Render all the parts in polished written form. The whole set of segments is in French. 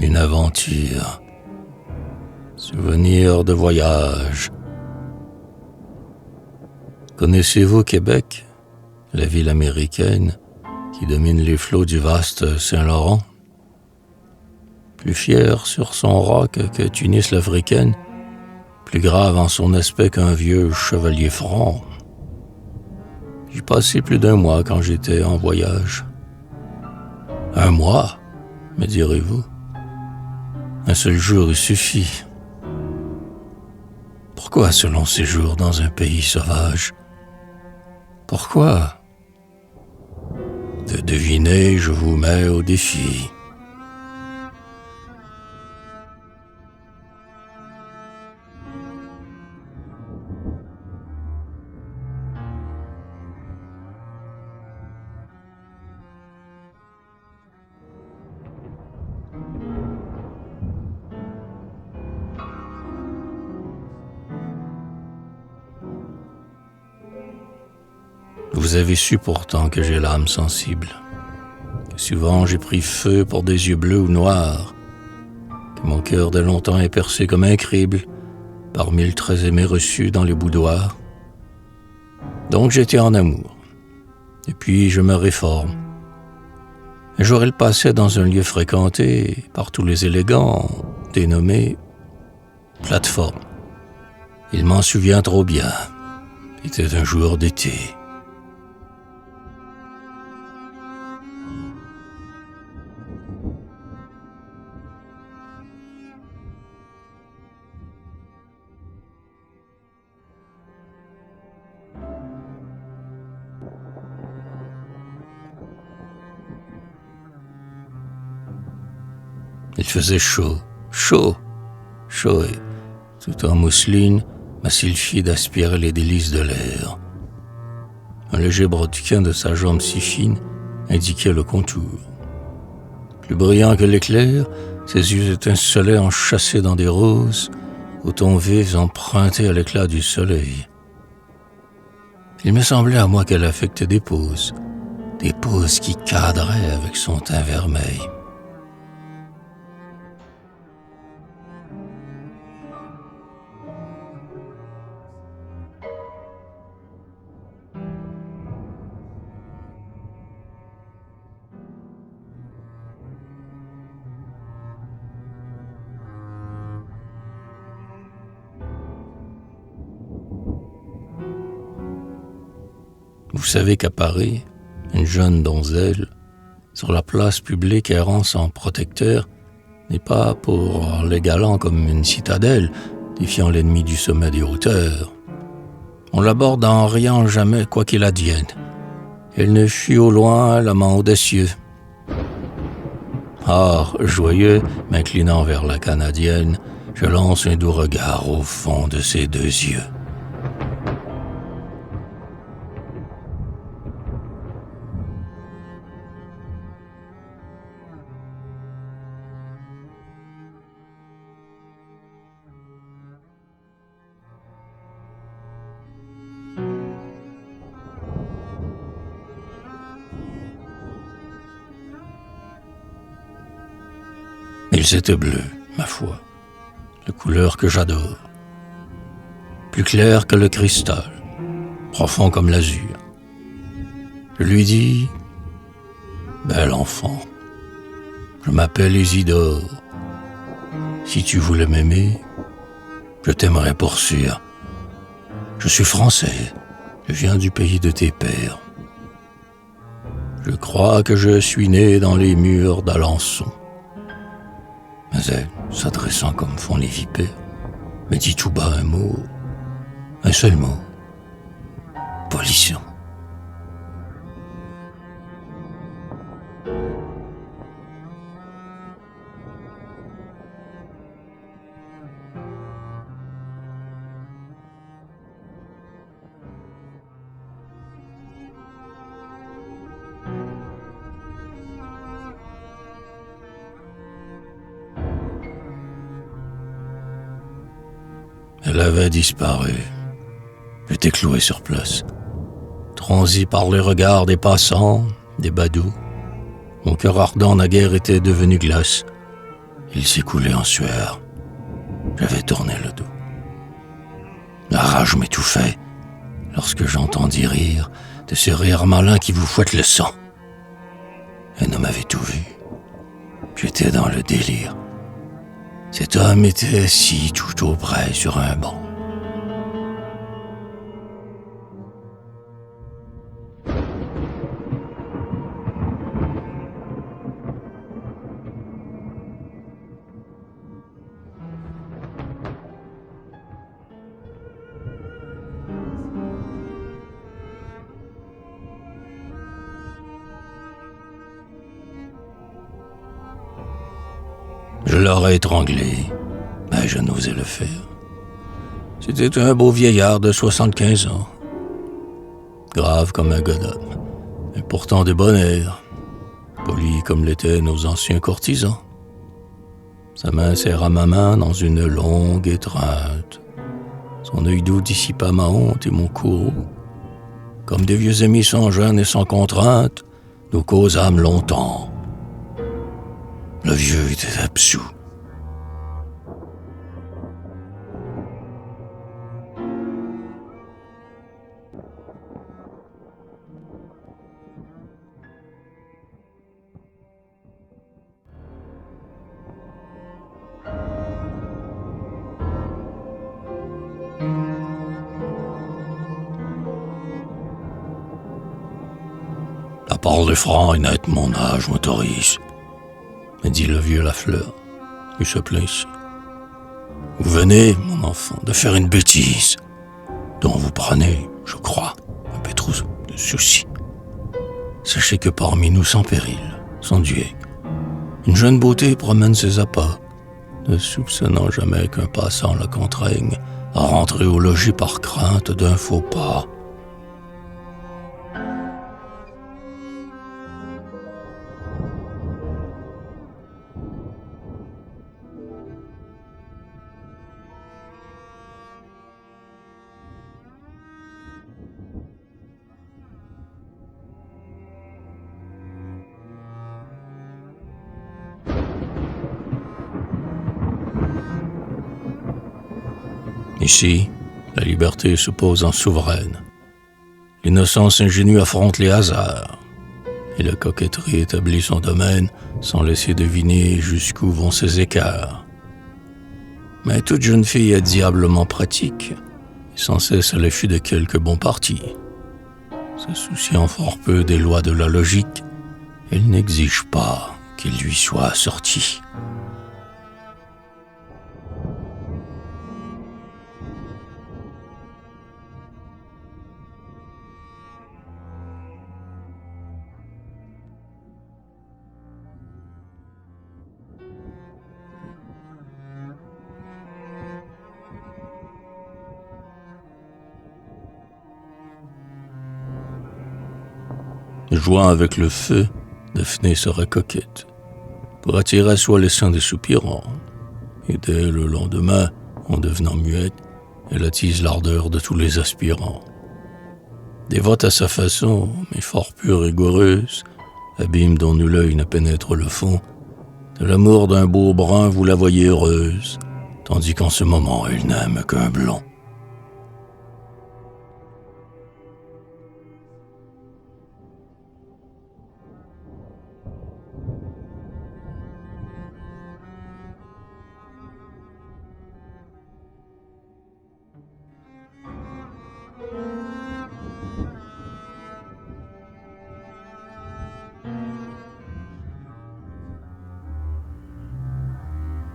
une aventure. Souvenir de voyage. Connaissez-vous Québec, la ville américaine qui domine les flots du vaste Saint-Laurent? Plus fier sur son roc que Tunis l'Africaine, plus grave en son aspect qu'un vieux chevalier franc. J'y passai plus d'un mois quand j'étais en voyage. Un mois, me direz-vous? Un seul jour suffit. Pourquoi ce long séjour dans un pays sauvage? Pourquoi? De deviner, je vous mets au défi. Vous avez su pourtant que j'ai l'âme sensible, que souvent j'ai pris feu pour des yeux bleus ou noirs, que mon cœur de longtemps est percé comme un crible par 1000 traits aimés reçus dans les boudoirs. Donc j'étais en amour, et puis je me réforme. Un jour elle passait dans un lieu fréquenté par tous les élégants, dénommé plateforme. Il m'en souvient trop bien, c'était un jour d'été. Il faisait chaud, et tout en mousseline, ma sylphide aspirait les délices de l'air. Un léger brodequin de sa jambe si fine indiquait le contour. Plus brillant que l'éclair, ses yeux étincelaient enchâssés dans des roses, aux tons vifs empruntés à l'éclat du soleil. Il me semblait à moi qu'elle affectait des poses qui cadraient avec son teint vermeil. Vous savez qu'à Paris, une jeune donzelle, sur la place publique errant sans protecteur, n'est pas pour les galants comme une citadelle, défiant l'ennemi du sommet des hauteurs. On l'aborde en riant jamais, quoi qu'il advienne. Elle ne fuit au loin l'amant audacieux. Or, joyeux, m'inclinant vers la Canadienne, je lance un doux regard au fond de ses deux yeux. Ils étaient bleus, ma foi, de couleur que j'adore, plus clair que le cristal, profond comme l'azur. Je lui dis, bel enfant, je m'appelle Isidore. Si tu voulais m'aimer, je t'aimerais pour sûr. Je suis français, je viens du pays de tes pères. Je crois que je suis né dans les murs d'Alençon. Mais elle, s'adressant comme font les vipères, me dit tout bas un mot, un seul mot, pollution. Elle avait disparu. J'étais cloué sur place, transi par les regards des passants, des badauds. Mon cœur ardent naguère était devenu glace. Il s'écoulait en sueur. J'avais tourné le dos. La rage m'étouffait lorsque j'entendis rire de ce rire malin qui vous fouette le sang. Un homme avait tout vu. J'étais dans le délire. Cet homme était assis tout auprès sur un banc. Je l'aurais étranglé, mais je n'osais le faire. C'était un beau vieillard de 75 ans, grave comme un godhomme, mais pourtant de bon air, poli comme l'étaient nos anciens courtisans. Sa main serra ma main dans une longue étreinte. Son œil doux dissipa ma honte et mon courroux. Comme des vieux amis sans gêne et sans contrainte, nous causâmes longtemps. Le vieux était absous. La parole franc et nette, mon âge m'autorise, me dit le vieux Lafleur. Il se plaint ici. Vous venez, mon enfant, de faire une bêtise dont vous prenez, je crois, un peu trop de soucis. Sachez que parmi nous, sans péril, sans duel, une jeune beauté promène ses appas, ne soupçonnant jamais qu'un passant la contraigne à rentrer au logis par crainte d'un faux pas. Ici, la liberté se pose en souveraine. L'innocence ingénue affronte les hasards. Et la coquetterie établit son domaine sans laisser deviner jusqu'où vont ses écarts. Mais toute jeune fille est diablement pratique, et sans cesse à l'affût de quelques bons partis. Se souciant fort peu des lois de la logique, elle n'exige pas qu'il lui soit sorti. Jouant avec le feu, Daphné serait coquette, pour attirer à soi les seins des soupirants. Et dès le lendemain, en devenant muette, elle attise l'ardeur de tous les aspirants. Dévote à sa façon, mais fort pure et rigoureuse, abîme dont nul œil ne pénètre le fond, de l'amour d'un beau brun vous la voyez heureuse, tandis qu'en ce moment elle n'aime qu'un blond.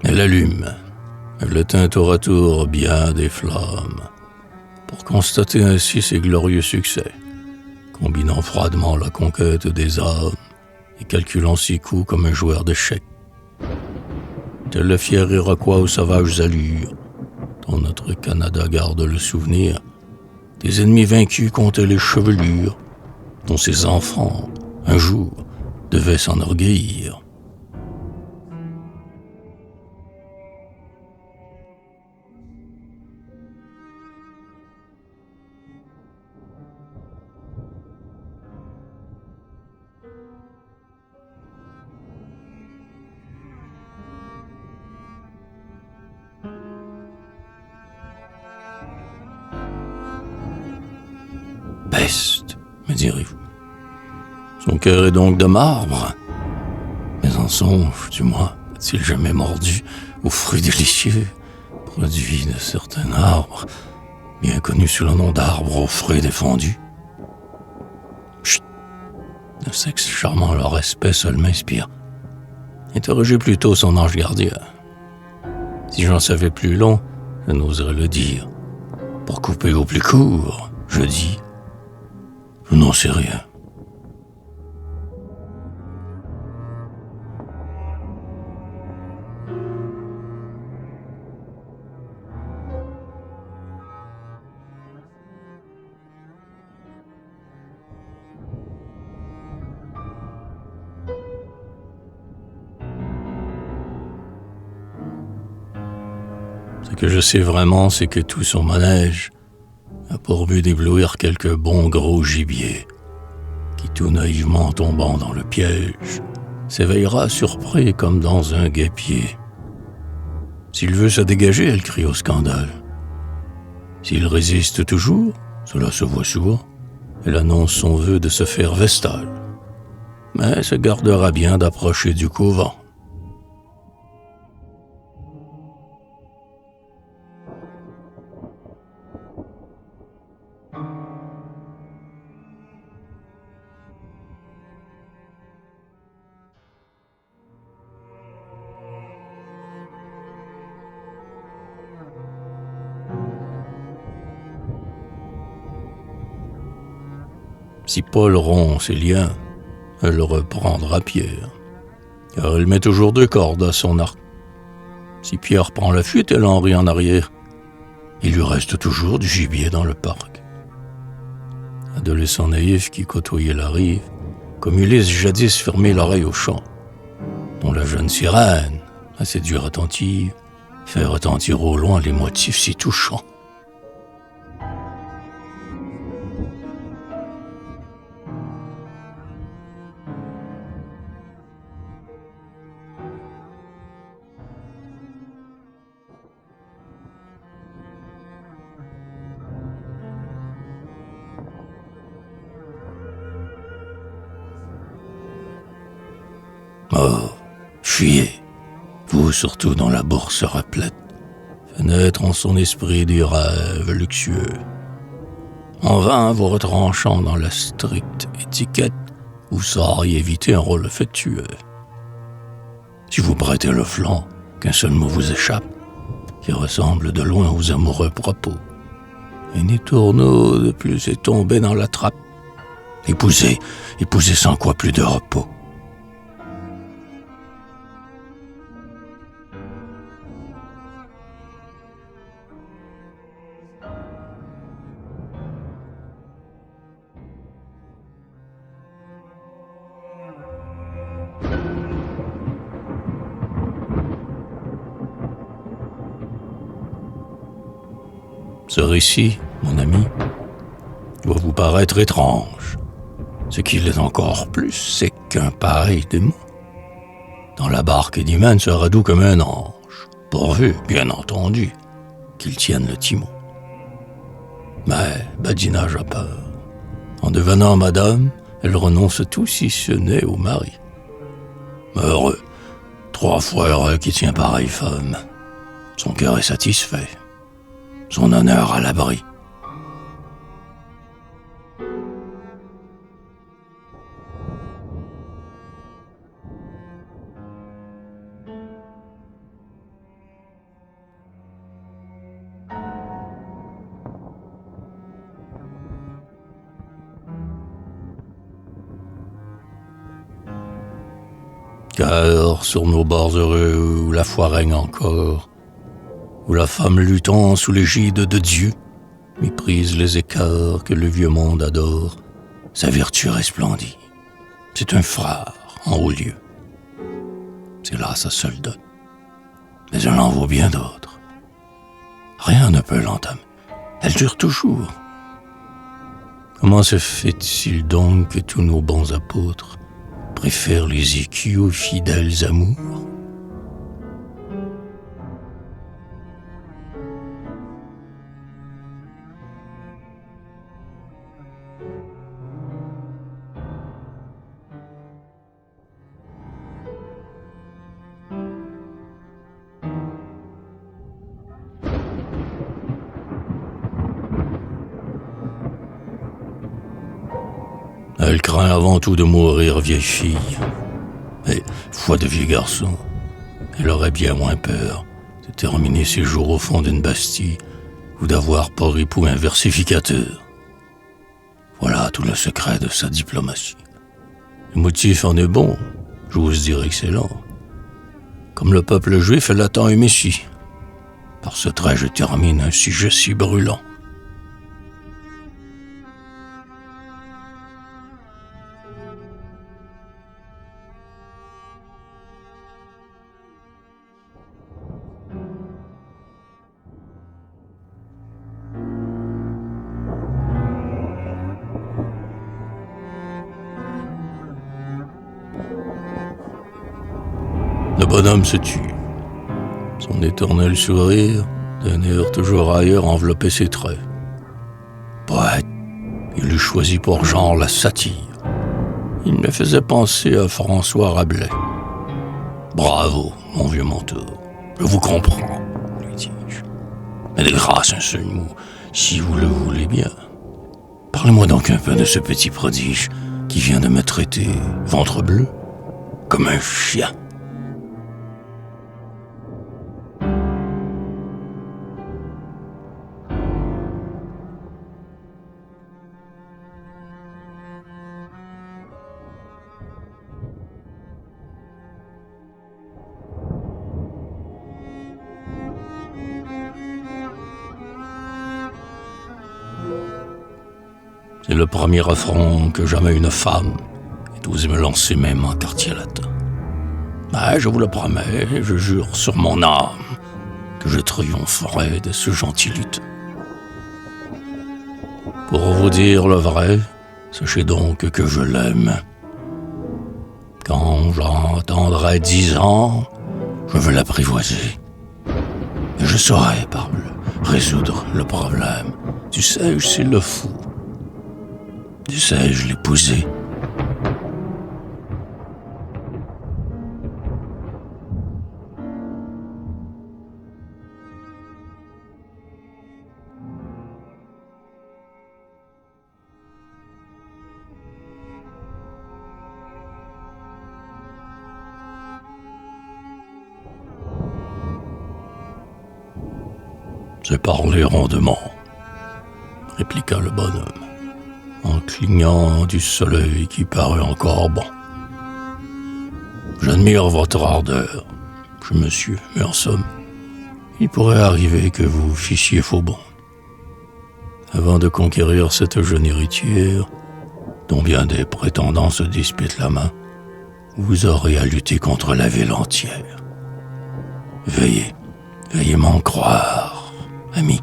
Elle allume, elle éteint tour à tour bien des flammes, pour constater ainsi ses glorieux succès, combinant froidement la conquête des âmes et calculant ses coups comme un joueur d'échecs. Tel le fier Iroquois aux sauvages allures, dont notre Canada garde le souvenir, des ennemis vaincus comptaient les chevelures, dont ses enfants, un jour, devaient s'enorgueillir. Peste, me direz-vous. Son cœur est donc de marbre. Mais en songe, du moins, a-t-il jamais mordu aux fruits délicieux, produits de certains arbres, bien connus sous le nom d'arbres aux fruits défendus? Chut! Le sexe charmant leur aspect seul m'inspire. Interrogez plutôt son ange gardien. Si j'en savais plus long, je n'oserais le dire. Pour couper au plus court, je dis, je n'en sais rien. Ce que je sais vraiment, c'est que tout son manège a pour but d'éblouir quelques bons gros gibiers qui, tout naïvement tombant dans le piège, s'éveillera surpris comme dans un guêpier. S'il veut se dégager, elle crie au scandale. S'il résiste toujours, cela se voit souvent, elle annonce son vœu de se faire vestale, mais se gardera bien d'approcher du couvent. Si Paul rompt ses liens, elle reprendra Pierre, car elle met toujours 2 cordes à son arc. Si Pierre prend la fuite, elle en rit en arrière. Il lui reste toujours du gibier dans le parc. Adolescent naïf qui côtoyait la rive, comme Ulysse jadis fermait l'oreille au chant, dont la jeune sirène, assez dure attentive, fait retentir au loin les motifs si touchants. Oh, fuyez, vous surtout dont la bourse replète, fait naître en son esprit des rêves luxueux. En vain vous retranchant dans la stricte étiquette, vous sauriez éviter un rôle affectueux. Si vous prêtez le flanc, qu'un seul mot vous échappe, qui ressemble de loin aux amoureux propos, un étourneau de plus est tombé dans la trappe. Épousez sans quoi plus de repos. Ce récit, mon ami, doit vous paraître étrange. Ce qui l'est encore plus, c'est qu'un pareil démon, dans la barque d'Hymen, sera doux comme un ange, pourvu, bien entendu, qu'il tienne le timon. Mais badinage a peur. En devenant madame, elle renonce tout si ce n'est au mari. Heureux, 3 fois heureux qui tient pareille femme. Son cœur est satisfait, son honneur à l'abri. Car sur nos bords heureux où la foi règne encore, où la femme luttant sous l'égide de Dieu méprise les écarts que le vieux monde adore, sa vertu resplendit. C'est un phare en haut lieu. C'est là sa seule dot. Mais elle en vaut bien d'autres. Rien ne peut l'entamer. Elle dure toujours. Comment se fait-il donc que tous nos bons apôtres préfèrent les écus aux fidèles amours? Elle craint avant tout de mourir vieille fille. Mais, foi de vieux garçon, elle aurait bien moins peur de terminer ses jours au fond d'une bastille ou d'avoir pour époux un versificateur. Voilà tout le secret de sa diplomatie. Le motif en est bon, j'ose dire excellent. Comme le peuple juif, elle attend un messie. Par ce trait, je termine un sujet si brûlant. Le bonhomme se tut. Son éternel sourire, d'un air toujours ailleurs, enveloppait ses traits. Poète, il eût choisi pour genre la satire. Il me faisait penser à François Rabelais. Bravo, mon vieux mentor, je vous comprends, lui dis-je. Mais de grâce, un seul mot, si vous le voulez bien. Parlez-moi donc un peu de ce petit prodige qui vient de me traiter, ventre bleu, comme un chien. C'est le premier affront que jamais une femme ait osé me lancer même en quartier latin. Mais je vous le promets, je jure sur mon âme que je triompherai de ce gentil lutin. Pour vous dire le vrai, sachez donc que je l'aime. Quand j'entendrai 10 ans, je veux l'apprivoiser. Et je saurai par résoudre le problème. Tu sais, s'il le faut. Tu sais, je l'épouser. C'est parler rondement, répliqua le bonhomme, en clignant du soleil qui parut encore bon. J'admire votre ardeur, monsieur, mais en somme, il pourrait arriver que vous fissiez faux bon. Avant de conquérir cette jeune héritière, dont bien des prétendants se disputent la main, vous aurez à lutter contre la ville entière. Veillez m'en croire, ami.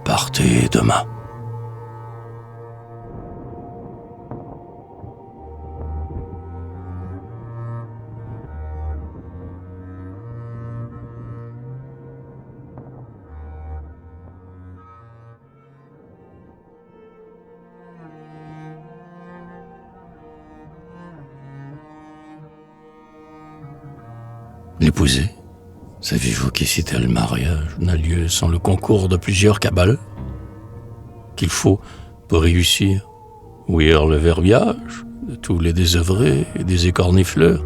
Partez demain. L'épouser, savez-vous qu'ici tel mariage n'a lieu sans le concours de plusieurs cabaleurs? Qu'il faut, pour réussir, ouïr le verbiage de tous les désœuvrés et des écornifleurs.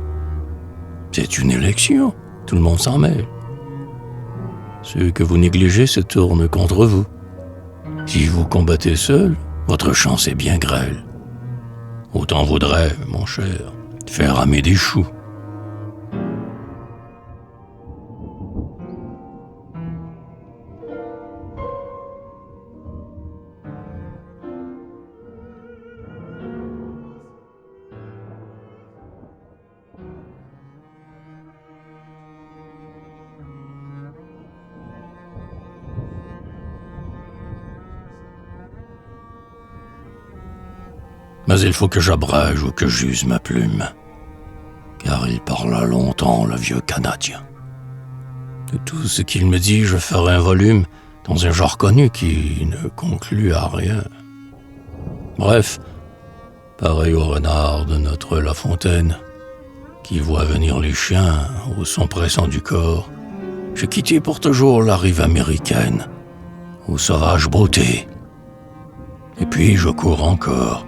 C'est une élection, tout le monde s'en mêle. Ceux que vous négligez se tournent contre vous. Si vous combattez seul, votre chance est bien grêle. Autant vaudrait, mon cher, faire ramer des choux. Mais il faut que j'abrège ou que j'use ma plume, car il parla longtemps, le vieux Canadien. De tout ce qu'il me dit, je ferai un volume dans un genre connu qui ne conclut à rien. Bref, pareil au renard de notre La Fontaine, qui voit venir les chiens au son pressant du corps, je quittai pour toujours la rive américaine, aux sauvages beautés. Et puis je cours encore,